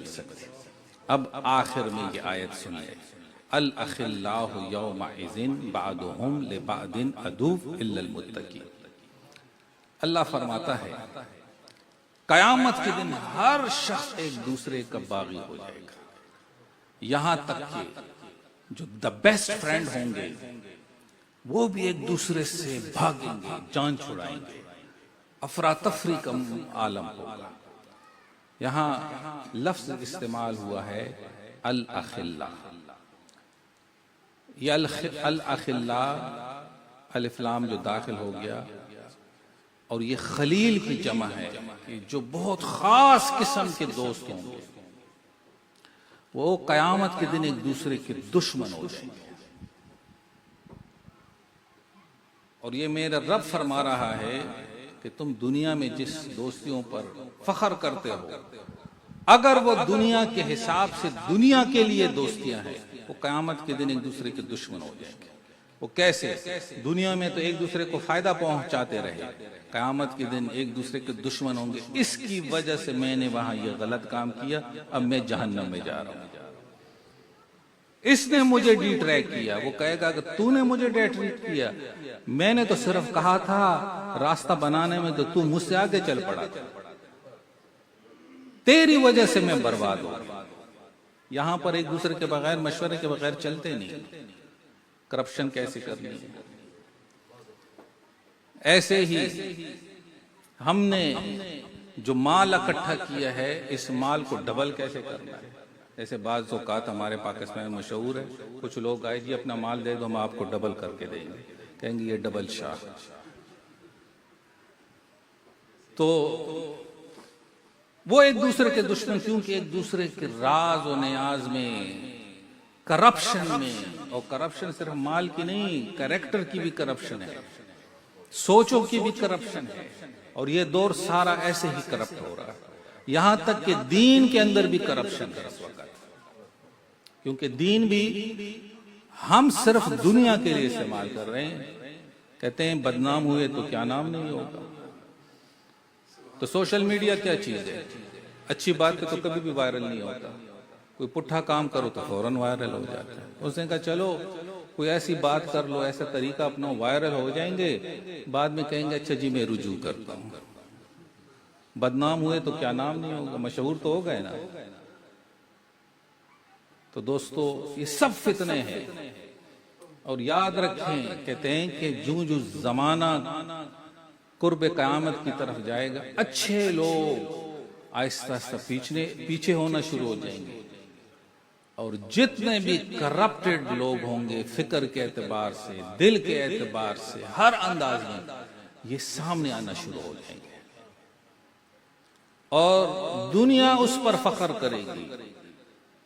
بدل سکتے۔ اب آخر میں یہ آیت سنیے، الاخلاء یومئذ بعضهم لبعض عدو الا المتقین۔ اللہ فرماتا ہے قیامت کے دن ہر شخص ایک دوسرے کا باغی ہو جائے گا، یہاں تک کہ جو دا بیسٹ فرینڈ ہوں گے وہ بھی ایک دوسرے سے بھاگیں گے، جان چھڑائیں گے، افراتفری کا عالم ہوگا۔ یہاں لفظ استعمال ہوا ہے الاخلاء۔ یہ الاخلاء الف لام جو داخل ہو گیا، اور یہ خلیل کی جمع ہے کہ جو بہت خاص قسم کے دوست ہوں گے وہ قیامت کے دن ایک دوسرے کے دشمن ہو جائیں گے۔ اور یہ میرا رب فرما رہا ہے کہ تم دنیا میں جس دوستیوں پر فخر کرتے ہو، اگر وہ دنیا کے حساب سے دنیا کے لیے دوستیاں ہیں، وہ قیامت کے دن ایک دوسرے کے دشمن ہو جائیں گے۔ وہ کیسے؟ دنیا میں تو ایک دوسرے کو فائدہ پہنچاتے رہے، قیامت کے دن ایک دوسرے کے دشمن ہوں گے، اس کی وجہ سے میں نے وہاں یہ غلط کام کیا، اب میں جہنم میں جا رہا ہوں، اس نے مجھے ڈی ٹریک کیا۔ وہ کہے گا کہ تو نے مجھے ڈی ٹریک کیا، میں نے تو صرف کہا تھا راستہ بنانے میں، تو مجھ سے آگے چل پڑا تھا، تیری وجہ سے میں برباد ہوں۔ یہاں پر ایک دوسرے کے بغیر، مشورے کے بغیر چلتے نہیں۔ کرپشن کیسے کرنی ہے، ایسے ہی ہم نے جو مال اکٹھا کیا ہے اس مال کو ڈبل کیسے کرنا ہے۔ ایسے بعض اوقات ہمارے پاکستان میں مشہور ہے، کچھ لوگ آئے جی اپنا مال دے دو ہم آپ کو ڈبل کر کے دیں گے، کہیں گے یہ ڈبل شاہ۔ تو وہ ایک دوسرے کے دشمن، کیونکہ ایک دوسرے کے راز و نیاز میں، کرپشن میں، اور کرپشن صرف مال کی نہیں، کریکٹر کی بھی کرپشن ہے، سوچوں کی بھی کرپشن ہے، اور یہ دور سارا ایسے ہی کرپٹ ہو رہا ہے۔ یہاں تک کہ دین کے اندر بھی کرپشن ہے اس وقت، کیونکہ دین بھی ہم صرف دنیا کے لیے استعمال کر رہے ہیں۔ کہتے ہیں بدنام ہوئے تو کیا نام نہیں ہوگا۔ تو سوشل میڈیا کیا چیز ہے؟ اچھی بات ہے تو کبھی بھی وائرل نہیں ہوتا، کوئی پٹھا کام کرو تو فوراً وائرل ہو جاتا ہے۔ اس نے کہا چلو کوئی ایسی بات کر لو، ایسا طریقہ اپنا، وائرل ہو جائیں گے، بعد میں کہیں گے اچھا جی میں رجوع کرتا ہوں۔ بدنام ہوئے تو کیا نام نہیں ہوگا، مشہور تو ہو گئے نا۔ تو دوستو یہ سب فتنے ہیں، اور یاد رکھیں، کہتے ہیں کہ جو زمانہ قرب قیامت کی طرف جائے گا، اچھے لوگ آہستہ آہستہ پیچھے ہونا شروع ہو جائیں گے، اور جتنے بھی کرپٹڈ لوگ ہوں گے فکر کے اعتبار سے، دل کے اعتبار سے، ہر انداز میں یہ سامنے آنا شروع ہو جائیں گے، اور دنیا اس پر فخر کرے گی،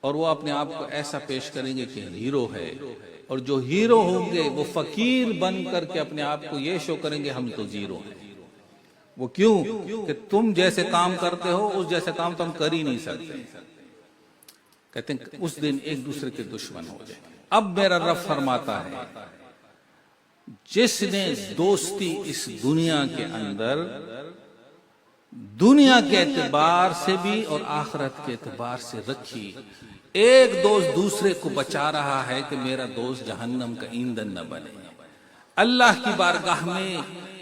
اور وہ اپنے آپ کو ایسا پیش کریں گے کہ ہیرو ہے، اور جو ہیرو ہوں گے وہ فقیر بن کر کے اپنے آپ کو یہ شو کریں گے ہم تو زیرو ہیں۔ وہ کیوں کہ تم جیسے کام کرتے ہو اس جیسے کام تو ہم کر ہی نہیں سکتے۔ کہتے ہیں اس دن ایک دوسرے کے دشمن ہو جائیں گے۔ اب میرا رب فرماتا ہے جس نے دوستی اس دنیا کے اندر، دنیا کے اعتبار سے بھی اور آخرت کے اعتبار سے رکھی، ایک دوست دوسرے کو بچا رہا ہے کہ میرا دوست جہنم کا ایندھن نہ بنے، اللہ کی بارگاہ میں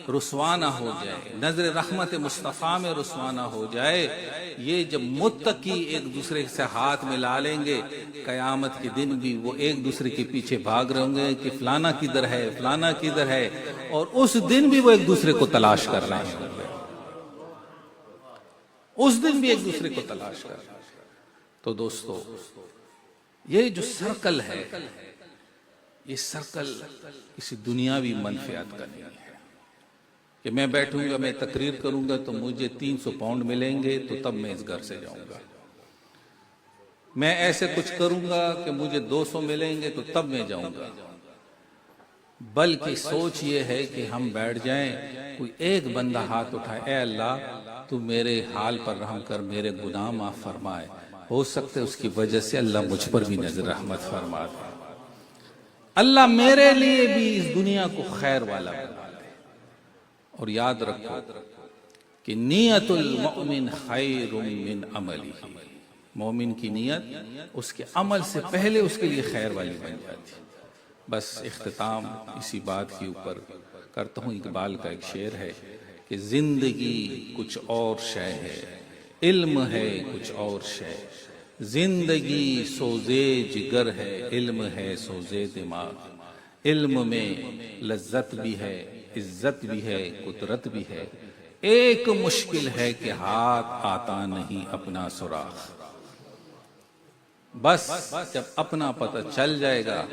رسوا نہ ہو جائے، نظر رحمت مصطفیٰ میں رسوا نہ ہو جائے۔ یہ جب متقی ایک دوسرے سے ہاتھ ملا لیں گے، قیامت کے دن بھی وہ ایک دوسرے کے پیچھے بھاگ رہے ہوں گے کہ فلانا کدھر ہے، فلانا کدھر ہے، اور اس دن بھی وہ ایک دوسرے کو تلاش کر رہے ہیں، اس دن بھی ایک دوسرے کو تلاش کر رہے ہیں۔ تو دوستو یہ جو سرکل ہے، یہ سرکل کسی دنیاوی منفعت کا نہیں ہے کہ میں بیٹھوں گا، میں تقریر کروں گا تو مجھے 300 پاؤنڈ ملیں گے تو تب میں اس گھر سے جاؤں گا، میں ایسے کچھ کروں گا کہ مجھے 200 ملیں گے تو تب میں جاؤں گا۔ بلکہ سوچ یہ ہے کہ ہم بیٹھ جائیں، کوئی ایک بندہ ہاتھ اٹھائے، اے اللہ تو میرے حال پر رحم کر، میرے گناہ معاف فرمائے، ہو سکتا ہے اس کی وجہ سے اللہ مجھ پر بھی نظر رحمت فرما دے، اللہ میرے لیے بھی اس دنیا کو خیر والا بنا دے۔ اور یاد رکھو کہ نیت المؤمن خیر من عملہ، مومن کی نیت اس کے عمل سے پہلے اس کے لیے خیر والی بن جاتی. بس اختتام اسی بات کے اوپر کرتا ہوں. اقبال کا ایک شعر ہے کہ زندگی کچھ اور شے ہے، علم ہے کچھ اور شے. زندگی سوزے جگر ہے، علم ہے سوزے دماغ. علم میں لذت بھی ہے، عزت بھی ہے، قدرت بھی ہے. ایک مشکل ہے کہ ہاتھ آتا نہیں اپنا سراغ. بس جب اپنا پتہ چل جائے گا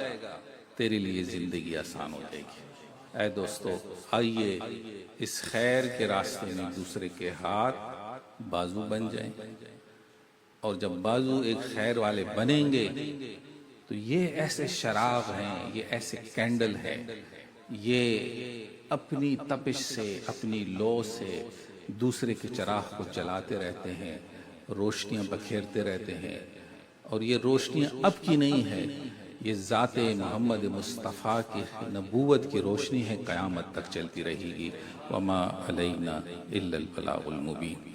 تیرے لیے زندگی آسان ہو جائے گی. اے دوستو، آئیے اس خیر کے راستے میں دوسرے کے ہاتھ بازو بن جائیں. اور جب بازو ایک خیر والے بنیں گے تو یہ ایسے شراغ ہیں، یہ ایسے کینڈل ہیں، یہ اپنی تپش سے، اپنی لو سے دوسرے کے چراغ کو جلاتے رہتے ہیں، روشنیاں بکھیرتے رہتے ہیں. اور یہ روشنیاں اب کی نہیں ہے، یہ ذات محمد مصطفیٰ کی نبوت کی روشنی ہے، قیامت تک چلتی رہے گی. وما علینا الا البلاغ المبین.